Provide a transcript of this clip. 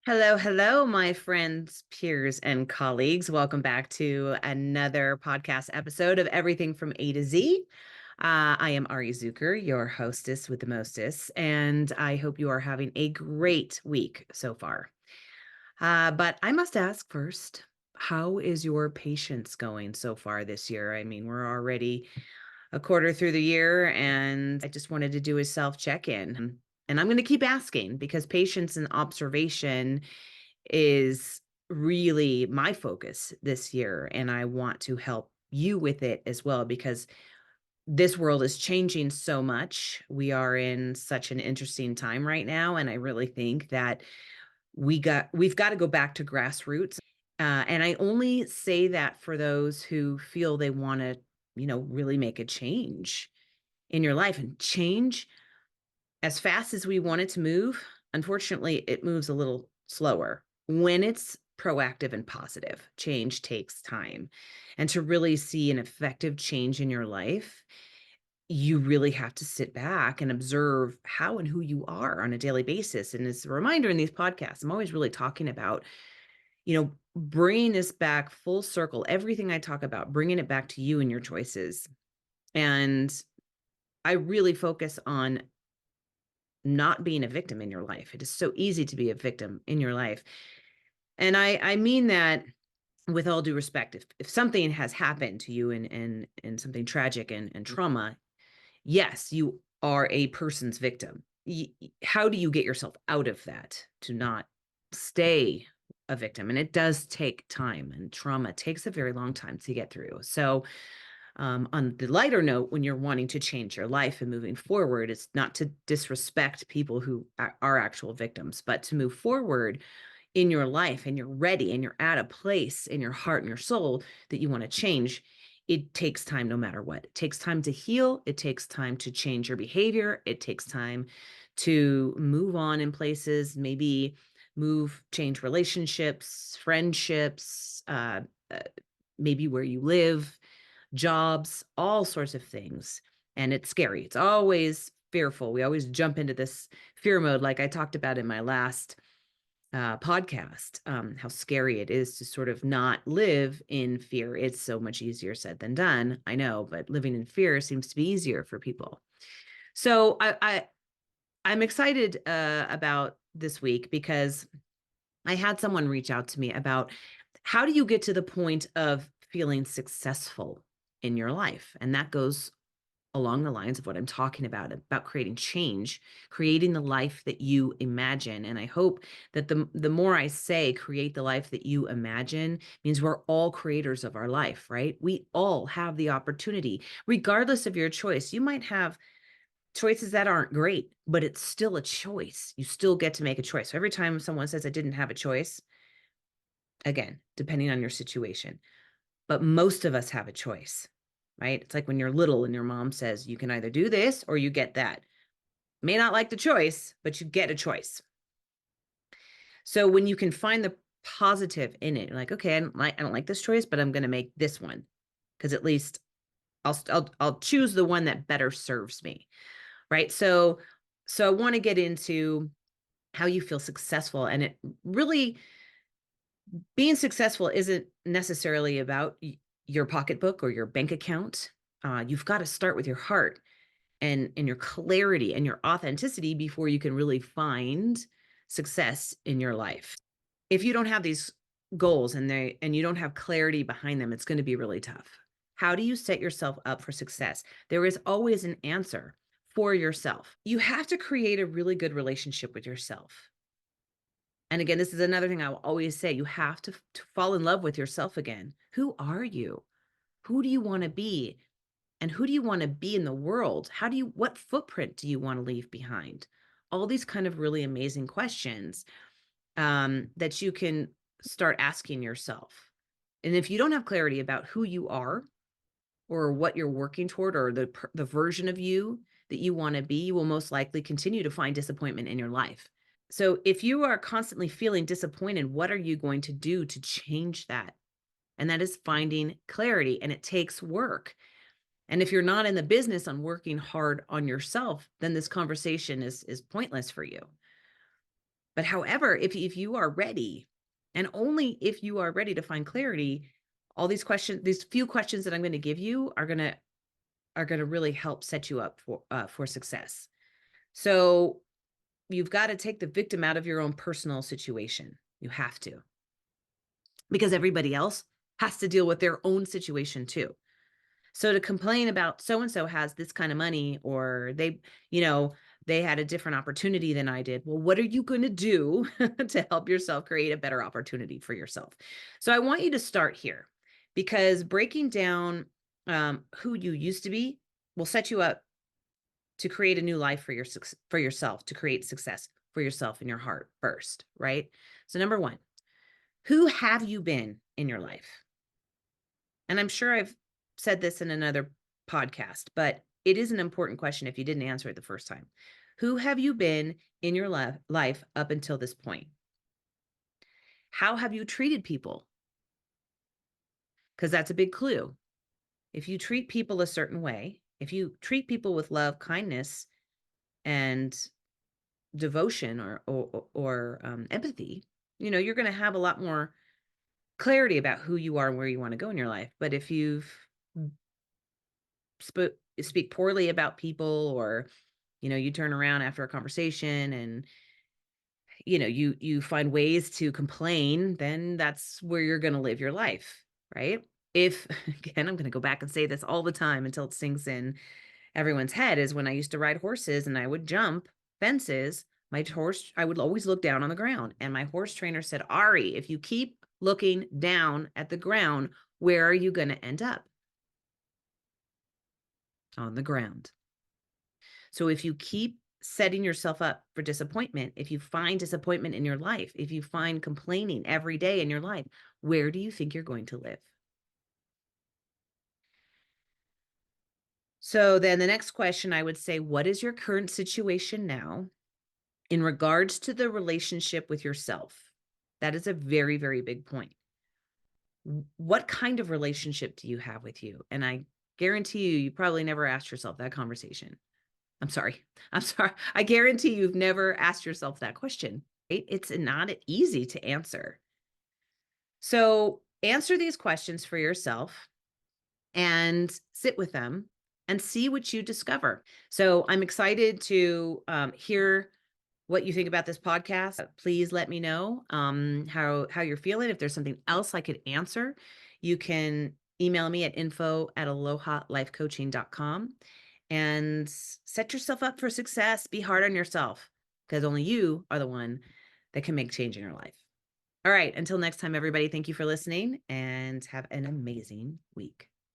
Hello, hello, my friends, peers, and colleagues. Welcome back to another podcast episode of Everything from A to Z. I am Ari Zucker, your hostess with the mostest, and I hope you are having a great week so far. But I must ask first, how is your patience going so far this year? I mean, we're already a quarter through the year, and I just wanted to do a self check in. And I'm going to keep asking because patience and observation is really my focus this year. And I want to help you with it as well because this world is changing so much. We are in such an interesting time right now. And I really think that we've got to go back to grassroots. And I only say that for those who feel they want to, really make a change in your life. And change, as fast as we want it to move, unfortunately, it moves a little slower. When it's proactive and positive, change takes time. And to really see an effective change in your life, you really have to sit back and observe how and who you are on a daily basis. And as a reminder in these podcasts, I'm always really talking about, bringing this back full circle, everything I talk about, bringing it back to you and your choices. And I really focus on not being a victim in your life. It is so easy to be a victim in your life. And I mean that with all due respect. If something has happened to you and something tragic and trauma, yes, you are a person's victim. How do you get yourself out of that to not stay a victim? And it does take time, and trauma takes a very long time to get through. So on the lighter note, when you're wanting to change your life and moving forward, it's not to disrespect people who are actual victims, but to move forward in your life and you're ready and you're at a place in your heart and your soul that you want to change. It takes time no matter what. It takes time to heal. It takes time to change your behavior. It takes time to move on in places, maybe change relationships, friendships, uh, maybe where you live, jobs, all sorts of things. And it's scary. It's always fearful. We always jump into this fear mode, like I talked about in my last podcast, how scary it is to sort of not live in fear. It's so much easier said than done. I know, but living in fear seems to be easier for people. So I'm excited about this week because I had someone reach out to me about how do you get to the point of feeling successful in your life? And that goes along the lines of what I'm talking about creating change, creating the life that you imagine. And I hope that the more I say create the life that you imagine means we're all creators of our life, right? We all have the opportunity, regardless of your choice. You might have choices that aren't great, but it's still a choice. You still get to make a choice. So every time someone says I didn't have a choice, again, depending on your situation, but most of us have a choice, right? It's like when you're little and your mom says you can either do this or you get that. May not like the choice, but you get a choice. So when you can find the positive in it, like, okay, I don't like this choice, but I'm going to make this one because at least I'll choose the one that better serves me, right? So I want to get into how you feel successful, and it really, being successful isn't necessarily about your pocketbook or your bank account. You've got to start with your heart and your clarity and your authenticity before you can really find success in your life. If you don't have these goals and you don't have clarity behind them, it's going to be really tough. How do you set yourself up for success? There is always an answer for yourself. You have to create a really good relationship with yourself. And again, this is another thing I will always say, you have to fall in love with yourself again. Who are you? Who do you want to be? And who do you want to be in the world? What footprint do you want to leave behind? All these kind of really amazing questions that you can start asking yourself. And if you don't have clarity about who you are or what you're working toward or the version of you that you want to be, you will most likely continue to find disappointment in your life. So if you are constantly feeling disappointed, what are you going to do to change that? And that is finding clarity, and it takes work. And if you're not in the business on working hard on yourself, then this conversation is pointless for you. But however, if you are ready, and only if you are ready to find clarity, all these questions, these few questions that I'm going to give you are going to really help set you up for success. So you've got to take the victim out of your own personal situation. You have to, because everybody else has to deal with their own situation too. So to complain about so and so has this kind of money, or they had a different opportunity than I did. Well, what are you going to do to help yourself create a better opportunity for yourself? So I want you to start here, because breaking down who you used to be will set you up to create a new life for yourself, to create success for yourself in your heart first, right? So number one, who have you been in your life? And I'm sure I've said this in another podcast, but it is an important question if you didn't answer it the first time. Who have you been in your life up until this point? How have you treated people? Because that's a big clue. If you treat people a certain way, if you treat people with love, kindness, and devotion, or empathy, you're going to have a lot more clarity about who you are and where you want to go in your life. But if you've speak poorly about people, or you turn around after a conversation and you find ways to complain, then that's where you're going to live your life, right? If again, I'm going to go back and say this all the time until it sinks in everyone's head, is when I used to ride horses and I would jump fences, I would always look down on the ground, and my horse trainer said, Ari, if you keep looking down at the ground, where are you going to end up? On the ground. So if you keep setting yourself up for disappointment, if you find disappointment in your life, if you find complaining every day in your life, where do you think you're going to live? So then the next question, I would say, what is your current situation now in regards to the relationship with yourself? That is a very, very big point. What kind of relationship do you have with you? And I guarantee you probably never asked yourself that conversation. I'm sorry. I guarantee you've never asked yourself that question, right? It's not easy to answer. So answer these questions for yourself and sit with them and see what you discover. So I'm excited to hear what you think about this podcast. Please let me know how you're feeling. If there's something else I could answer, you can email me at info@alohalifecoaching.com, and set yourself up for success. Be hard on yourself, because only you are the one that can make change in your life. All right. Until next time, everybody, thank you for listening and have an amazing week.